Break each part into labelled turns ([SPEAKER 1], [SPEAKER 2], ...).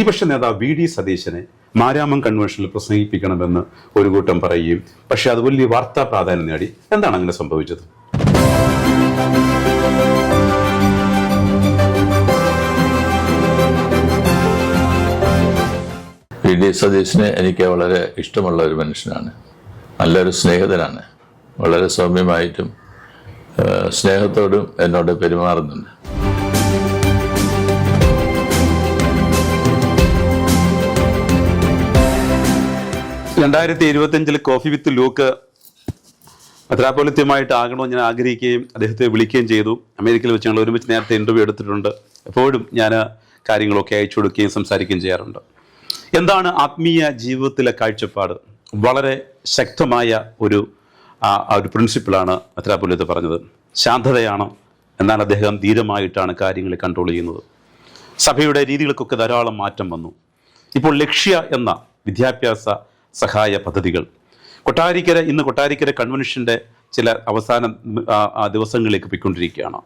[SPEAKER 1] പ്രതിപക്ഷ നേതാവ് V D സതീശനെ മാരാമം കൺവെൻഷനിൽ പ്രസംഗിപ്പിക്കണമെന്ന് ഒരു കൂട്ടം പറയുകയും പക്ഷെ അത് വലിയ വാർത്താ പ്രാധാന്യം നേടി. എന്താണ് അങ്ങനെ സംഭവിച്ചത്?
[SPEAKER 2] വി ഡി സതീശനെ എനിക്ക് വളരെ ഇഷ്ടമുള്ള ഒരു മനുഷ്യനാണ്. നല്ലൊരു സ്നേഹിതനാണ്. വളരെ സൗമ്യമായിട്ടും സ്നേഹത്തോടും എന്നോട് പെരുമാറുന്നുണ്ട്.
[SPEAKER 1] രണ്ടായിരത്തി 2025 കോഫി വിത്ത് ലൂക്ക് മെത്രാപ്പൊലീത്തയുമായിട്ട് ആകണമെന്ന് ഞാൻ ആഗ്രഹിക്കുകയും അദ്ദേഹത്തെ വിളിക്കുകയും ചെയ്തു. അമേരിക്കയിൽ വെച്ച് ഞങ്ങൾ ഒരുമിച്ച് നേരത്തെ ഇൻ്റർവ്യൂ എടുത്തിട്ടുണ്ട്. എപ്പോഴും ഞാൻ കാര്യങ്ങളൊക്കെ അയച്ചു കൊടുക്കുകയും സംസാരിക്കുകയും ചെയ്യാറുണ്ട്. എന്താണ് ആത്മീയ ജീവിതത്തിലെ കാഴ്ചപ്പാട്? വളരെ ശക്തമായ ഒരു പ്രിൻസിപ്പിളാണ് മെത്രാപ്പൊലീത്ത പറഞ്ഞത്. ശാന്തതയാണ്. എന്നാൽ അദ്ദേഹം ധീരമായിട്ടാണ് കാര്യങ്ങളെ കൺട്രോൾ ചെയ്യുന്നത്. സഭയുടെ രീതികൾക്കൊക്കെ ധാരാളം മാറ്റം വന്നു. ഇപ്പോൾ ലക്ഷ്യ എന്ന വിദ്യാഭ്യാസ സഹായ പദ്ധതികൾ ഇന്ന് കൊട്ടാരിക്കര കൺവെൻഷൻ്റെ ചില അവസാന ദിവസങ്ങളിലേക്ക് പോയിക്കൊണ്ടിരിക്കുകയാണ്.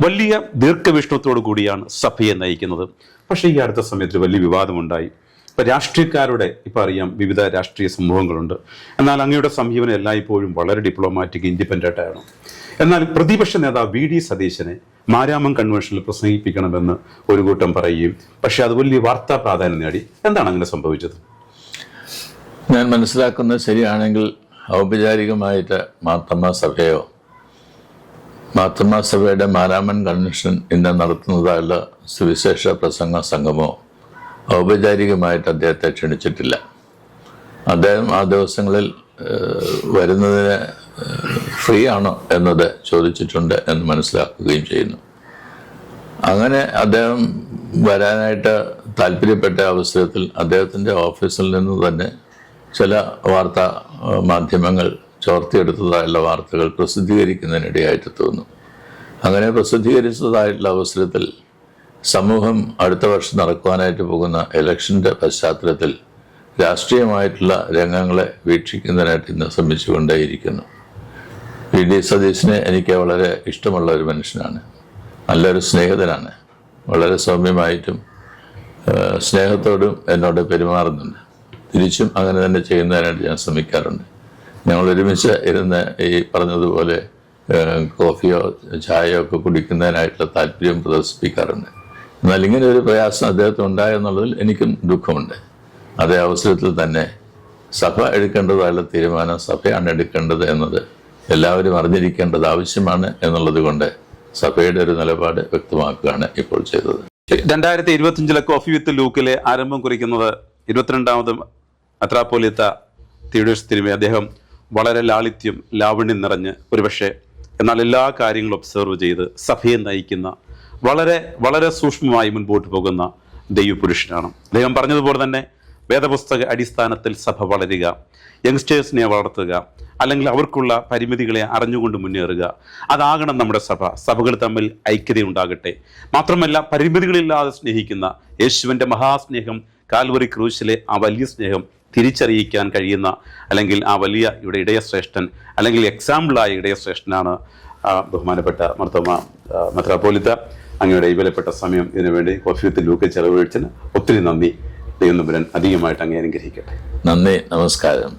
[SPEAKER 1] വലിയ ദീർഘവീക്ഷണത്തോടു കൂടിയാണ് സഭയെ നയിക്കുന്നത്. പക്ഷേ ഈ അടുത്ത സമയത്ത് വലിയ വിവാദമുണ്ടായി. ഇപ്പം രാഷ്ട്രീയക്കാരുടെ ഇപ്പം അറിയാം, വിവിധ രാഷ്ട്രീയ സമൂഹങ്ങളുണ്ട്. എന്നാൽ അങ്ങയുടെ സമീപനം എല്ലായ്പ്പോഴും വളരെ ഡിപ്ലോമാറ്റിക്, ഇൻഡിപെൻഡൻ്റ് ആണ്. എന്നാൽ പ്രതിപക്ഷ നേതാവ് വി ഡി സതീശനെ മാരാമം കൺവെൻഷനിൽ പ്രസംഗിപ്പിക്കണമെന്ന് ഒരു കൂട്ടം പറയുകയും പക്ഷെ അത് വലിയ വാർത്താ പ്രാധാന്യം നേടി. എന്താണ് അങ്ങനെ സംഭവിച്ചത്?
[SPEAKER 2] ഞാൻ മനസ്സിലാക്കുന്നത് ശരിയാണെങ്കിൽ ഔപചാരികമായിട്ട് മാർത്തോമാ സഭയോ മാർത്തോമാ സഭയുടെ മാരാമൻ കൺവെൻഷൻ ഇന്ന് നടത്തുന്നതായുള്ള സുവിശേഷ പ്രസംഗ സംഘമോ ഔപചാരികമായിട്ട് അദ്ദേഹത്തെ ക്ഷണിച്ചിട്ടില്ല. അദ്ദേഹം ആ ദിവസങ്ങളിൽ വരുന്നതിന് ഫ്രീ ആണോ എന്നത് ചോദിച്ചിട്ടുണ്ട് എന്ന് മനസ്സിലാക്കുകയും ചെയ്യുന്നു. അങ്ങനെ അദ്ദേഹം വരാനായിട്ട് താല്പര്യപ്പെട്ട അവസരത്തിൽ അദ്ദേഹത്തിൻ്റെ ഓഫീസിൽ നിന്ന് തന്നെ ചില വാർത്താ മാധ്യമങ്ങൾ ചോർത്തിയെടുത്തതായുള്ള വാർത്തകൾ പ്രസിദ്ധീകരിക്കുന്നതിനിടയായിട്ട് തോന്നുന്നു. അങ്ങനെ പ്രസിദ്ധീകരിച്ചതായിട്ടുള്ള അവസരത്തിൽ സമൂഹം അടുത്ത വർഷം നടക്കുവാനായിട്ട് പോകുന്ന ഇലക്ഷൻ്റെ പശ്ചാത്തലത്തിൽ രാഷ്ട്രീയമായിട്ടുള്ള രംഗങ്ങളെ വീക്ഷിക്കുന്നതിനായിട്ട് ഇന്ന് ശ്രമിച്ചുകൊണ്ടേയിരിക്കുന്നു. വി ഡി സതീശനെ എനിക്ക് വളരെ ഇഷ്ടമുള്ള ഒരു മനുഷ്യനാണ്. നല്ലൊരു സ്നേഹിതനാണ്. വളരെ സൗമ്യമായിട്ടും സ്നേഹത്തോടും എന്നോട് പെരുമാറുന്നുണ്ട്. തിരിച്ചും അങ്ങനെ തന്നെ ചെയ്യുന്നതിനായിട്ട് ഞാൻ ശ്രമിക്കാറുണ്ട്. ഞങ്ങൾ ഒരുമിച്ച് ഇരുന്ന് ഈ പറഞ്ഞതുപോലെ കോഫിയോ ചായയോ ഒക്കെ കുടിക്കുന്നതിനായിട്ടുള്ള താല്പര്യം പ്രദർശിപ്പിക്കാറുണ്ട്. എന്നാൽ ഇങ്ങനെ ഒരു പ്രയാസം അദ്ദേഹത്തിന് ഉണ്ടായെന്നുള്ളതിൽ എനിക്കും ദുഃഖമുണ്ട്. അതേ അവസരത്തിൽ തന്നെ സഭ എടുക്കേണ്ടതായുള്ള തീരുമാനം സഭയാണ് എടുക്കേണ്ടത് എന്നത് എല്ലാവരും അറിഞ്ഞിരിക്കേണ്ടത് ആവശ്യമാണ് എന്നുള്ളത് കൊണ്ട് സഭയുടെ ഒരു നിലപാട് വ്യക്തമാക്കുകയാണ് ഇപ്പോൾ ചെയ്തത്.
[SPEAKER 1] 2025 കോഫി വിത്ത് ലൂക്കിലെ ആരംഭം കുറിക്കുന്നത് 22ാമത് മെത്രാപ്പൊലീത്ത തിയോഡോസ് തിരുമേനി. അദ്ദേഹം വളരെ ലാവണ്യം നിറഞ്ഞ് ഒരുപക്ഷെ എന്നാൽ എല്ലാ കാര്യങ്ങളും ഒബ്സർവ് ചെയ്ത് സഭയെ നയിക്കുന്ന വളരെ വളരെ സൂക്ഷ്മമായി മുൻപോട്ട് പോകുന്ന ദൈവപുരുഷനാണ്. അദ്ദേഹം പറഞ്ഞതുപോലെ തന്നെ വേദപുസ്തക അടിസ്ഥാനത്തിൽ സഭ വളരുക, യങ്സ്റ്റേഴ്സിനെ വളർത്തുക, അല്ലെങ്കിൽ അവർക്കുള്ള പരിമിതികളെ അറിഞ്ഞുകൊണ്ട് മുന്നേറുക, അതാകണം നമ്മുടെ സഭ. സഭകൾ തമ്മിൽ ഐക്യതയുണ്ടാകട്ടെ. മാത്രമല്ല പരിമിതികളില്ലാതെ സ്നേഹിക്കുന്ന യേശുവിൻ്റെ മഹാസ്നേഹം, കാൽവറി ക്രൂശിലെ ആ വലിയ സ്നേഹം തിരിച്ചറിയിക്കാൻ കഴിയുന്ന അല്ലെങ്കിൽ ആ വലിയ ഇടയശ്രേഷ്ഠൻ അല്ലെങ്കിൽ എക്സാമ്പിളായ ഇടയശ്രേഷ്ഠനാണ് ബഹുമാനപ്പെട്ട മാർത്തോമാ മെത്രാപ്പൊലീത്ത. അങ്ങയുടെ ഈ വിലപ്പെട്ട സമയം ഇതിനുവേണ്ടി കോഫി വിത്ത് ലൂക്ക് ചെലവഴിച്ചതിന് ഒത്തിരി നന്ദി. ദൈവം അധികമായിട്ട് അങ്ങേ അനുഗ്രഹിക്കട്ടെ.
[SPEAKER 2] നന്ദി, നമസ്കാരം.